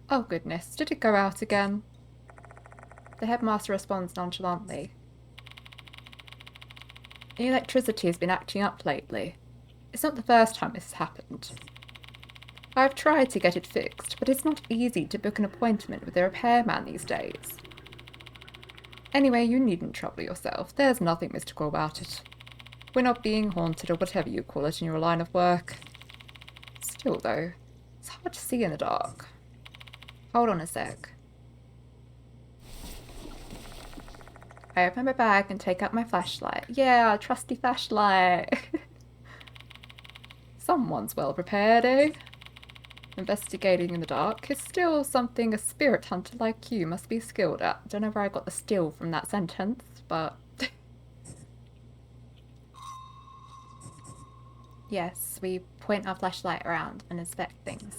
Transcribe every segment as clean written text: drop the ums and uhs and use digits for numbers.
Oh goodness, did it go out again? The headmaster responds nonchalantly. The electricity has been acting up lately. It's not the first time this has happened. I've tried to get it fixed, but it's not easy to book an appointment with a repairman these days. Anyway, you needn't trouble yourself. There's nothing mystical about it. We're not being haunted or whatever you call it in your line of work. Still, though, it's hard to see in the dark. Hold on a sec. I open my bag and take out my flashlight. Yeah, trusty flashlight. Someone's well prepared, eh? Investigating in the dark is still something a spirit hunter like you must be skilled at. Don't know where I got the still from that sentence, but... Yes, we point our flashlight around and inspect things.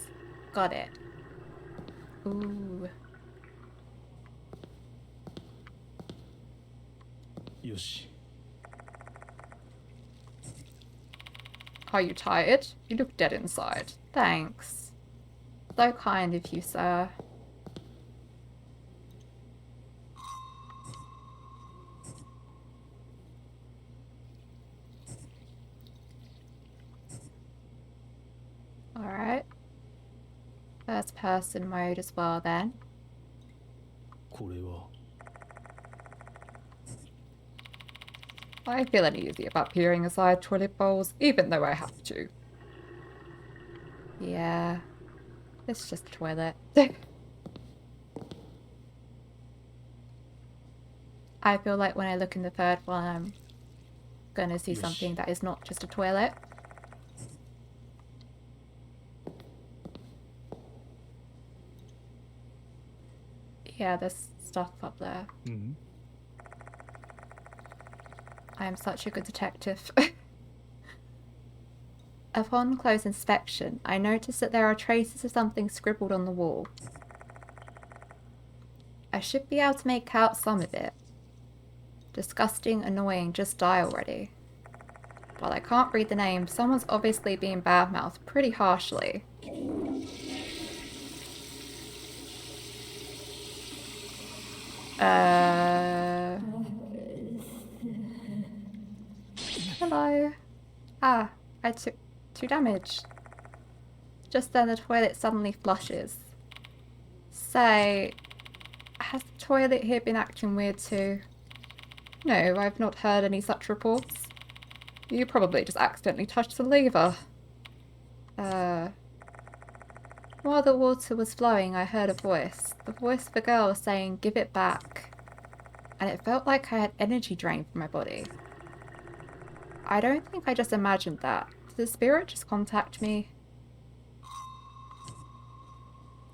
Got it. Ooh. よし。 Are you tired? You look dead inside. Thanks. So kind of you, sir. Alright. First person mode as well then. これは I feel uneasy about peering aside toilet bowls, even though I have to. Yeah. It's just a toilet. I feel like when I look in the third one, I'm gonna see something that is not just a toilet. Yeah, there's stuff up there. I am such a good detective. Upon close inspection, I notice that there are traces of something scribbled on the wall. I should be able to make out some of it. Disgusting, annoying, just die already. While I can't read the name, someone's obviously being badmouthed pretty harshly. Hello. Ah, I took 2 damage. Just then the toilet suddenly flushes. Say, has the toilet here been acting weird too? No, I've not heard any such reports. You probably just accidentally touched the lever. While the water was flowing, I heard a voice. The voice of a girl saying, "Give it back." And it felt like I had energy drained from my body. I don't think I just imagined that. Did the spirit just contact me?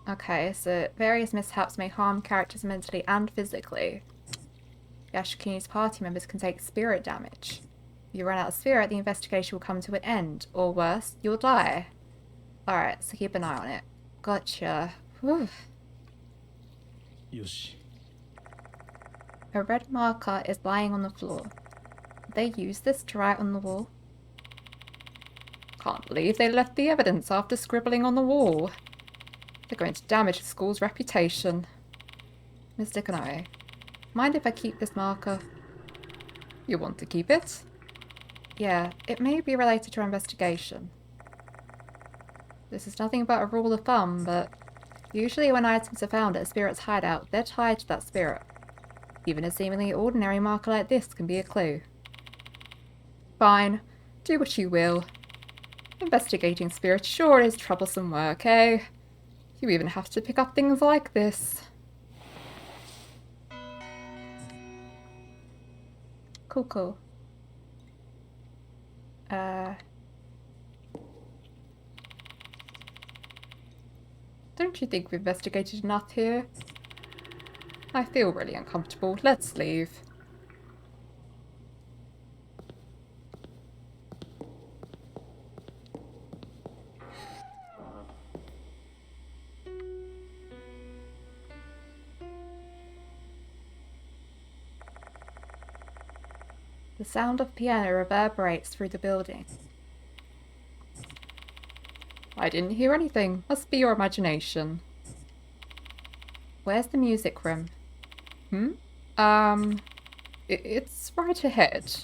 Okay, so various mishaps may harm characters mentally and physically. Yashiki's party members can take spirit damage. If you run out of spirit, the investigation will come to an end. Or worse, you'll die. Alright, so keep an eye on it. Gotcha. Whew. よし。 A red marker is lying on the floor. Did they use this to write on the wall? Can't believe they left the evidence after scribbling on the wall. They're going to damage the school's reputation. Mr. Kanoe, mind if I keep this marker? You want to keep it? Yeah, it may be related to our investigation. This is nothing but a rule of thumb, but usually when items are found at a spirit's hideout, they're tied to that spirit. Even a seemingly ordinary marker like this can be a clue. Fine, do what you will. Investigating spirits sure is troublesome work, eh? You even have to pick up things like this. Cool. Don't you think we've investigated enough here? I feel really uncomfortable. Let's leave. The sound of piano reverberates through the building. I didn't hear anything. Must be your imagination. Where's the music room? It's right ahead.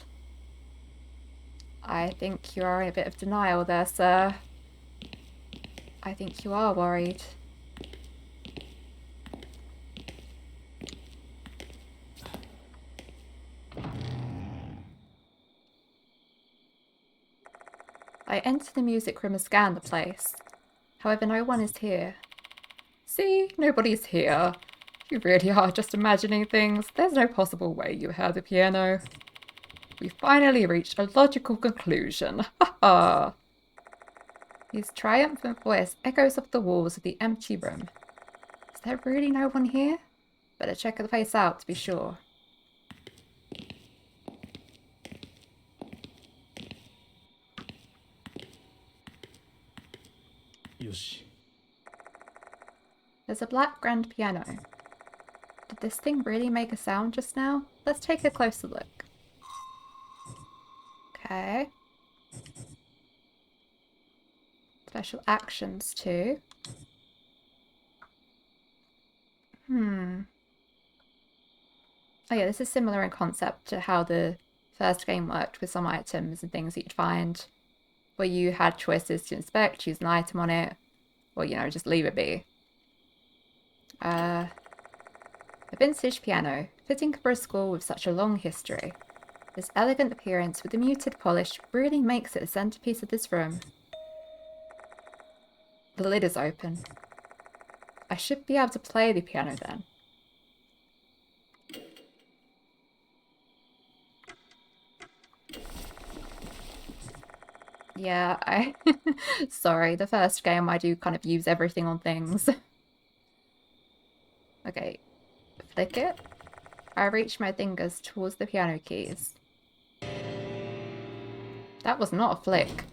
I think you are in a bit of denial there, sir. I think you are worried. I enter the music room and scan the place. However, no one is here. See, nobody's here. You really are just imagining things. There's no possible way you heard the piano. We finally reached a logical conclusion. Ha ha! His triumphant voice echoes off the walls of the empty room. Is there really no one here? Better check the place out to be sure. Yoshi. There's a black grand piano. Did this thing really make a sound just now? Let's take a closer look. Okay. Special actions too. Oh yeah, this is similar in concept to how the first game worked with some items and things that you'd find, where you had choices to inspect, choose an item on it, or, you know, just leave it be. A vintage piano, fitting for a school with such a long history. This elegant appearance with the muted polish really makes it the centerpiece of this room. The lid is open. I should be able to play the piano then. Yeah, sorry, the first game I do kind of use everything on things. Okay, flick it. I reach my fingers towards the piano keys. That was not a flick.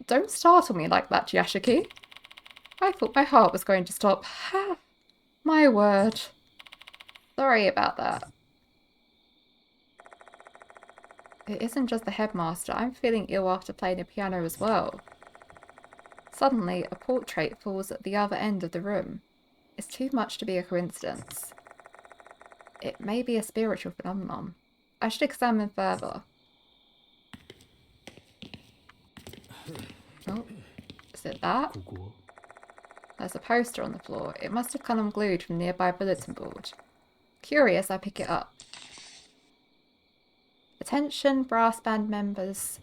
Don't startle me like that, Yashiki. I thought my heart was going to stop. My word. Sorry about that. It isn't just the headmaster. I'm feeling ill after playing the piano as well. Suddenly, a portrait falls at the other end of the room. It's too much to be a coincidence. It may be a spiritual phenomenon. I should examine further. Oh, is it that? There's a poster on the floor. It must have come unglued from the nearby bulletin board. Curious, I pick it up. Attention, brass band members.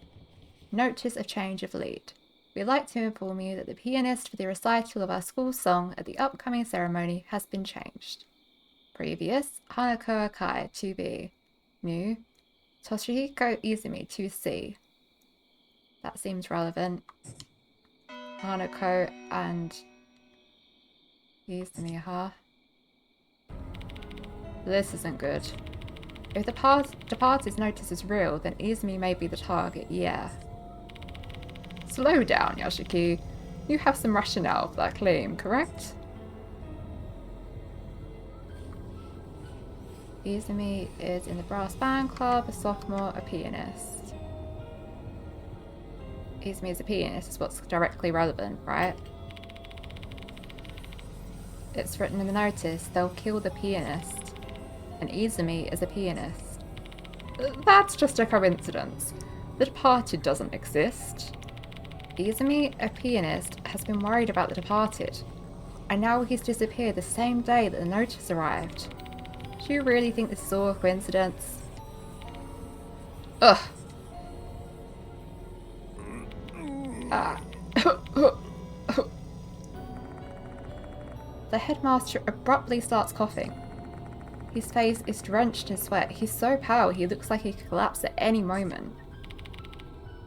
Notice of change of lead. We'd like to inform you that the pianist for the recital of our school song at the upcoming ceremony has been changed. Previous, Hanako Akai 2B. New, Toshihiko Izumi 2C. That seems relevant. Hanako and Izumi, huh? This isn't good. If the departed's notice is real, then Izumi may be the target, yeah. Slow down, Yashiki. You have some rationale for that claim, correct? Izumi is in the brass band club, a sophomore, a pianist. Izumi is a pianist is what's directly relevant, right? It's written in the notice, they'll kill the pianist. And Izumi is a pianist. That's just a coincidence. The departed doesn't exist. Izumi, a pianist, has been worried about the departed. And now he's disappeared the same day that the notice arrived. Do you really think this is all a coincidence? Ugh. The headmaster abruptly starts coughing. His face is drenched in sweat. He's so pale he looks like he could collapse at any moment.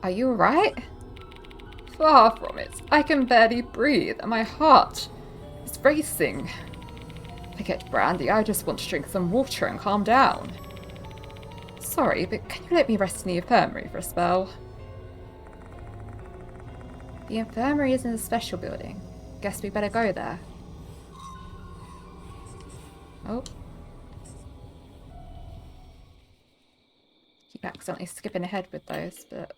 Are you alright? Far from it. I can barely breathe and my heart is racing. Forget brandy, I just want to drink some water and calm down. Sorry, but can you let me rest in the infirmary for a spell? The infirmary is in a special building. Guess we better go there. Oh. Keep accidentally skipping ahead with those, but...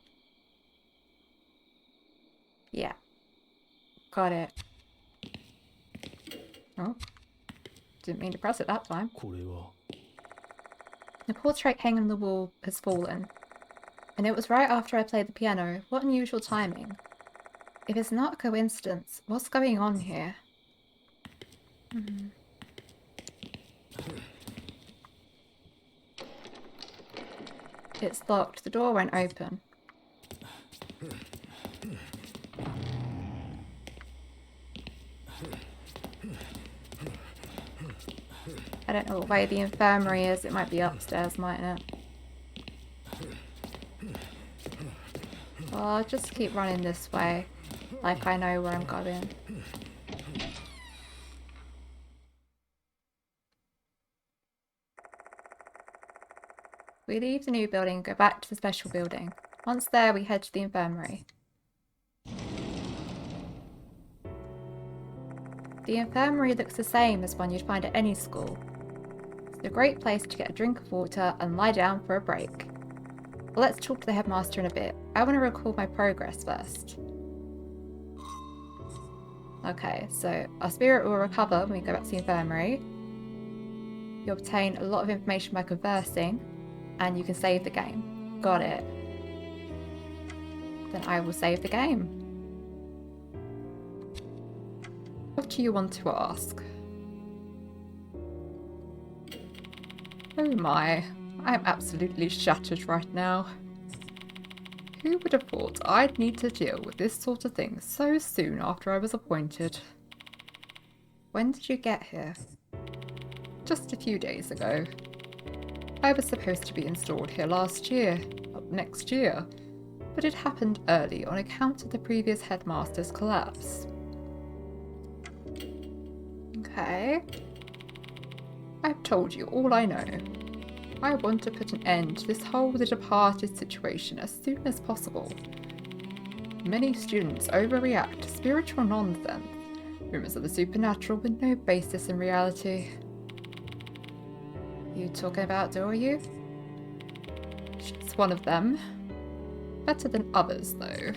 Yeah. Got it. Oh. Didn't mean to press it that time. これは The portrait hanging on the wall has fallen. And it was right after I played the piano. What unusual timing. If it's not a coincidence, what's going on here? It's locked. The door won't open. I don't know what way the infirmary is. It might be upstairs, mightn't it? Well, I'll just keep running this way, like I know where I'm going. We leave the new building and go back to the special building. Once there, we head to the infirmary. The infirmary looks the same as one you'd find at any school. It's a great place to get a drink of water and lie down for a break. But let's talk to the headmaster in a bit. I want to record my progress first. Okay, so our spirit will recover when we go back to the infirmary. You obtain a lot of information by conversing, and you can save the game. Got it. Then I will save the game. What do you want to ask? Oh my, I am absolutely shattered right now. Who would have thought I'd need to deal with this sort of thing so soon after I was appointed? When did you get here? Just a few days ago. I was supposed to be installed here last year, next year, but it happened early on account of the previous headmaster's collapse. Okay. I've told you all I know. I want to put an end to this whole the departed situation as soon as possible. Many students overreact to spiritual nonsense, rumours of the supernatural with no basis in reality. You talking about Doru? She's one of them. Better than others, though.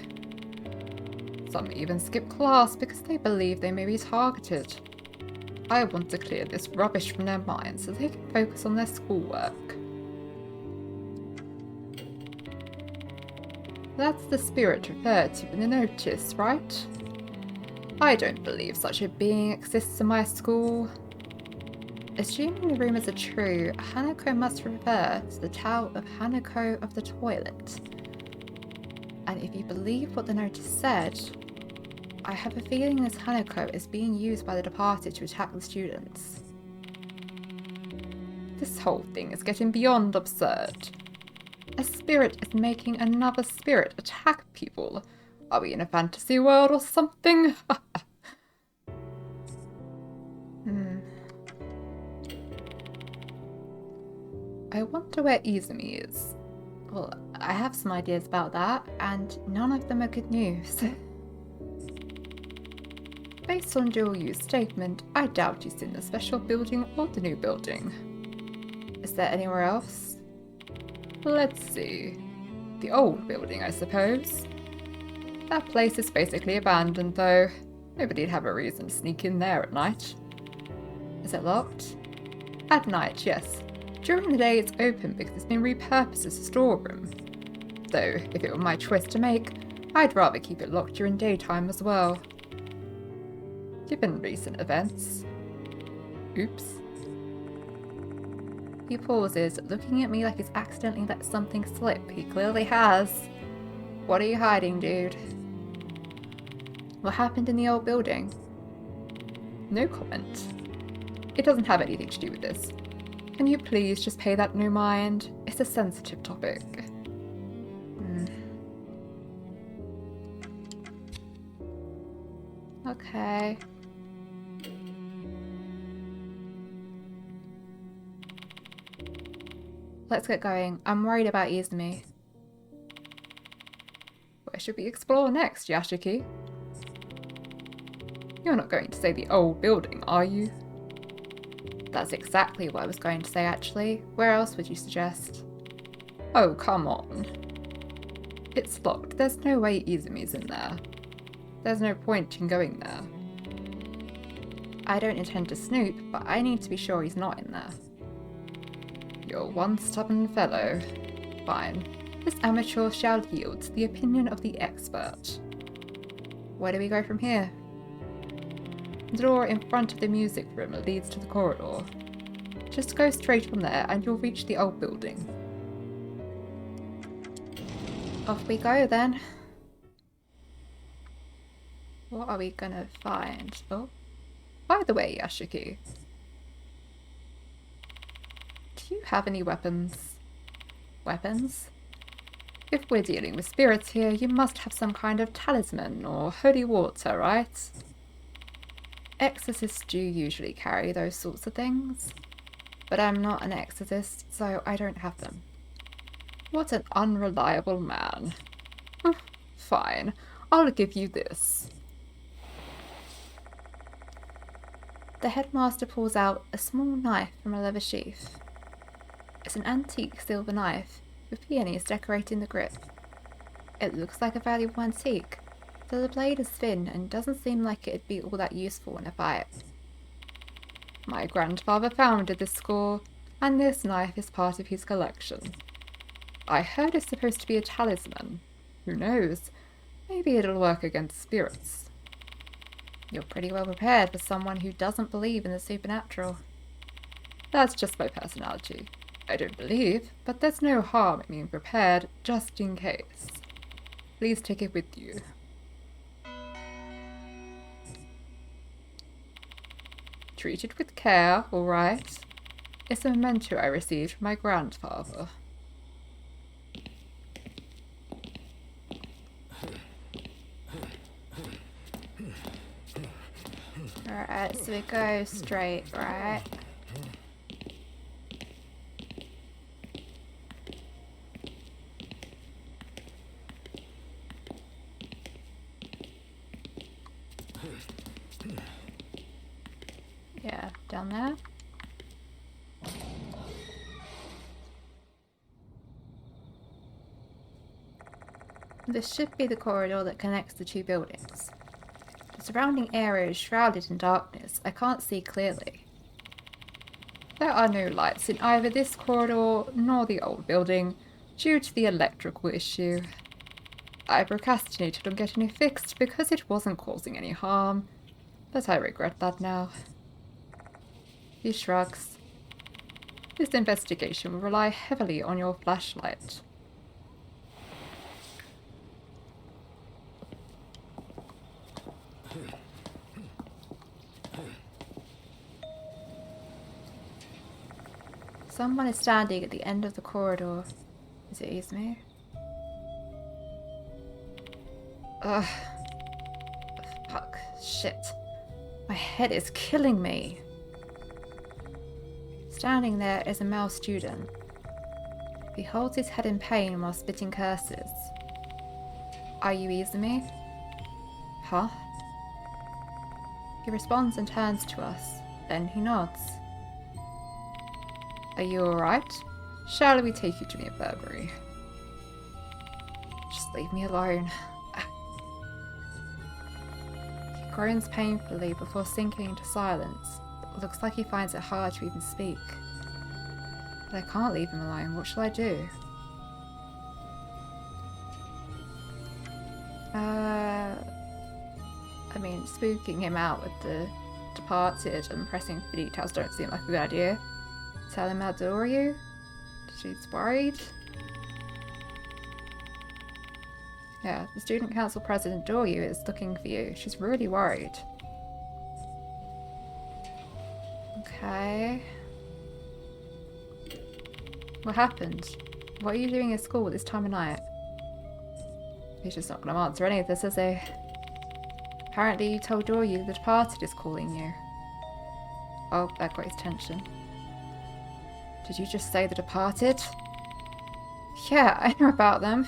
Some even skip class because they believe they may be targeted. I want to clear this rubbish from their minds so they can focus on their schoolwork. That's the spirit referred to in the notice, right? I don't believe such a being exists in my school. Assuming the rumours are true, Hanako must refer to the Tao of Hanako of the Toilet. And if you believe what the notice said, I have a feeling this Hanako is being used by the departed to attack the students. This whole thing is getting beyond absurd. A spirit is making another spirit attack people. Are we in a fantasy world or something? I wonder where Izumi is. Well, I have some ideas about that, and none of them are good news. Based on Joryu's statement, I doubt he's in the special building or the new building. Is there anywhere else? Let's see. The old building, I suppose. That place is basically abandoned, though. Nobody'd have a reason to sneak in there at night. Is it locked? At night, yes. During the day, it's open because it's been repurposed as a storeroom. Though, if it were my choice to make, I'd rather keep it locked during daytime as well. Given recent events. Oops. He pauses, looking at me like he's accidentally let something slip. He clearly has. What are you hiding, dude? What happened in the old building? No comment. It doesn't have anything to do with this. Can you please just pay that no mind? It's a sensitive topic. Okay. Let's get going. I'm worried about Izumi. Where should we explore next, Yashiki? You're not going to say the old building, are you? That's exactly what I was going to say, actually. Where else would you suggest? Oh, come on. It's locked. There's no way Izumi's in there. There's no point in going there. I don't intend to snoop, but I need to be sure he's not in there. You're one stubborn fellow. Fine. This amateur shall yield to the opinion of the expert. Where do we go from here? The door in front of the music room leads to the corridor. Just go straight from there and you'll reach the old building. Off we go then. What are we gonna find? Oh, by the way, Yashiki, do you have any weapons? Weapons? If we're dealing with spirits here, you must have some kind of talisman or holy water, right? Exorcists do usually carry those sorts of things, but I'm not an exorcist, so I don't have them. What an unreliable man. Fine, I'll give you this. The headmaster pulls out a small knife from a leather sheath. It's an antique silver knife with peonies decorating the grip. It looks like a valuable antique, though the blade is thin and doesn't seem like it'd be all that useful in a fight. My grandfather founded this school, and this knife is part of his collection. I heard it's supposed to be a talisman. Who knows? Maybe it'll work against spirits. You're pretty well prepared for someone who doesn't believe in the supernatural. That's just my personality. I don't believe, but there's no harm in being prepared just in case. Please take it with you. Treat it with care, all right? It's a memento I received from my grandfather. Alright, so we go straight, right? Yeah, down there. This should be the corridor that connects the two buildings. The surrounding area is shrouded in darkness. I can't see clearly. There are no lights in either this corridor nor the old building due to the electrical issue. I procrastinated on getting it fixed because it wasn't causing any harm, but I regret that now. He shrugs. This investigation will rely heavily on your flashlight. Someone is standing at the end of the corridor. Is it Izumi? Ugh. Fuck. Shit. My head is killing me. Standing there is a male student. He holds his head in pain while spitting curses. Are you Izumi? Huh? He responds and turns to us. Then he nods. Are you alright? Shall we take you to the infirmary? Just leave me alone. He groans painfully before sinking into silence. It looks like he finds it hard to even speak. But I can't leave him alone. What shall I do? I mean, spooking him out with the departed and pressing for details don't seem like a good idea. Tell him about Doryu? She's worried? Yeah, the student council president Doryu is looking for you. She's really worried. Okay. What happened? What are you doing at school at this time of night? He's just not going to answer any of this, is he? Apparently you told Doryu the departed is calling you. Oh, that got his attention. Did you just say the departed? Yeah, I know about them.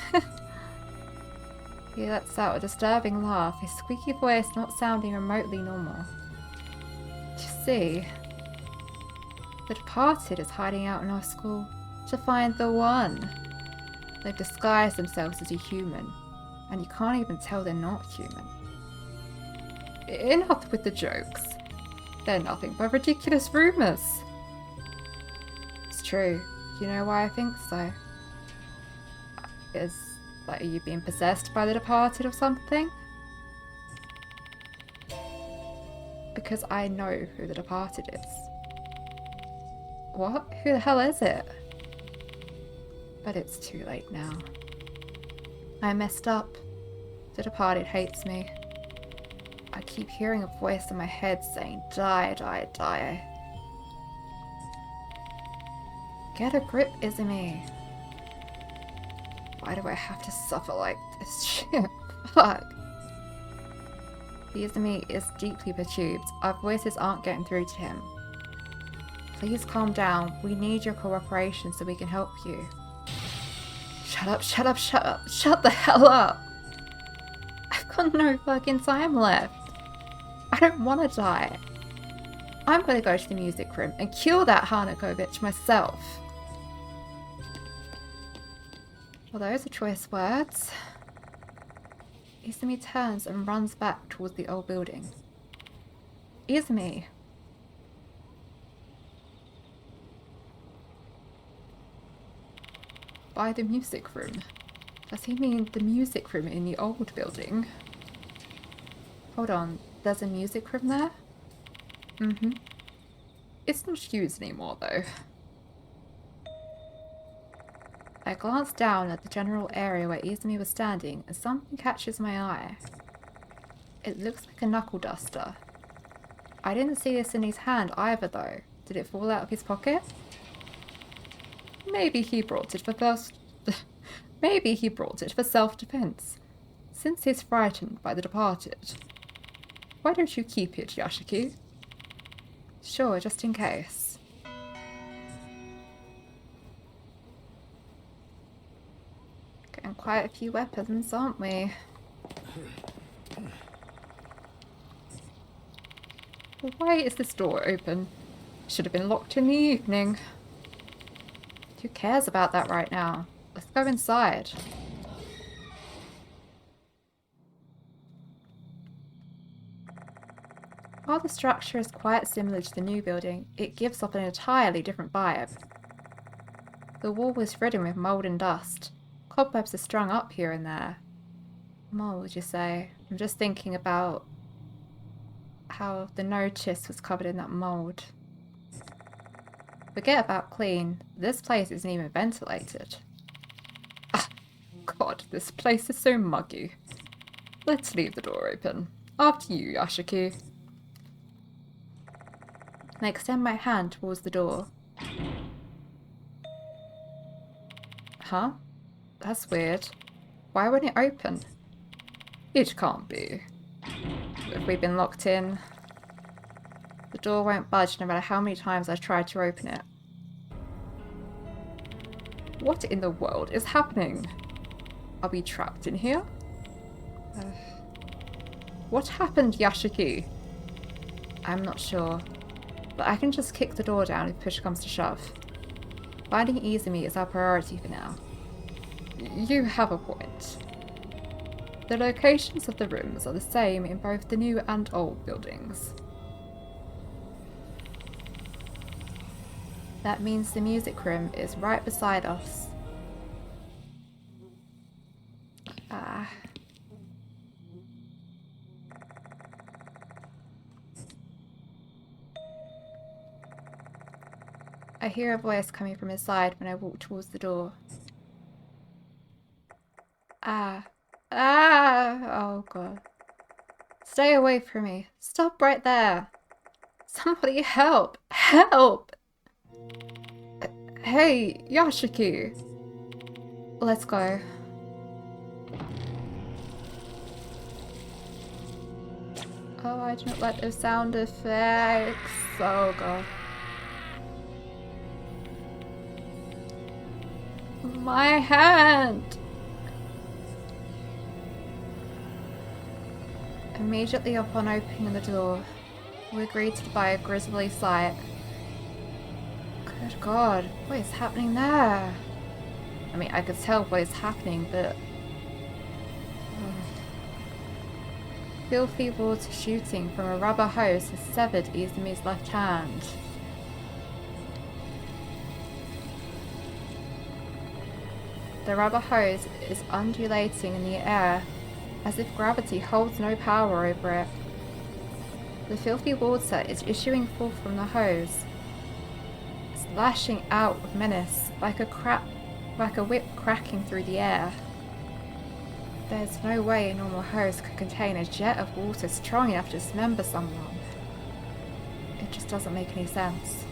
He lets out a disturbing laugh, his squeaky voice not sounding remotely normal. You see, the departed is hiding out in our school to find the one. They've disguised themselves as a human, and you can't even tell they're not human. enough with the jokes. They're nothing but ridiculous rumours. It's true. You know why I think so? Is like, are you being possessed by the departed or something? Because I know who the departed is. What? Who the hell is it? But it's too late now. I messed up. The departed hates me. I keep hearing a voice in my head saying, die, die, die. Get a grip, Izumi. Why do I have to suffer like this shit? Fuck. Izumi is deeply perturbed. Our voices aren't getting through to him. Please calm down. We need your cooperation so we can help you. Shut up, shut up, shut up. Shut the hell up. I've got no fucking time left. I don't want to die. I'm gonna go to the music room and kill that Hanako bitch myself. Well, those are choice words. Izumi turns and runs back towards the old building. Izumi. By the music room. Does he mean the music room in the old building? Hold on, there's a music room there? Mm-hmm. It's not used anymore, though. I glance down at the general area where Izumi was standing, and something catches my eye. It looks like a knuckle duster. I didn't see this in his hand either, though. Did it fall out of his pocket? Maybe he brought it for Maybe he brought it for self-defense, since he's frightened by the departed. Why don't you keep it, Yashiki? Sure, just in case. Getting quite a few weapons, aren't we? Why is this door open? Should have been locked in the evening. Who cares about that right now? Let's go inside. While the structure is quite similar to the new building, it gives off an entirely different vibe. The wall was ridden with mould and dust. Cobwebs are strung up here and there. Mould, you say? I'm just thinking about how the notice was covered in that mould. Forget about clean. This place isn't even ventilated. Ah, God, this place is so muggy. Let's leave the door open. After you, Yashiki. I extend my hand towards the door. Huh? That's weird. Why wouldn't it open? It can't be. Have we been locked in? The door won't budge no matter how many times I try to open it. What in the world is happening? Are we trapped in here? What happened, Yashiki? I'm not sure, but I can just kick the door down if push comes to shove. Finding Izumi is our priority for now. You have a point. The locations of the rooms are the same in both the new and old buildings. That means the music room is right beside us. I hear a voice coming from his side when I walk towards the door. Oh God. Stay away from me. Stop right there. Somebody help. Help! Hey, Yashiki. Let's go. Oh, I don't like those sound effects. Oh God. My hand! Immediately upon opening the door, we're greeted by a grisly sight. Good God, what is happening there? I mean, I could tell what is happening, but... Filthy water shooting from a rubber hose has severed Izumi's left hand. The rubber hose is undulating in the air, as if gravity holds no power over it. The filthy water is issuing forth from the hose, slashing out with menace like a whip cracking through the air. There's no way a normal hose could contain a jet of water strong enough to dismember someone. It just doesn't make any sense.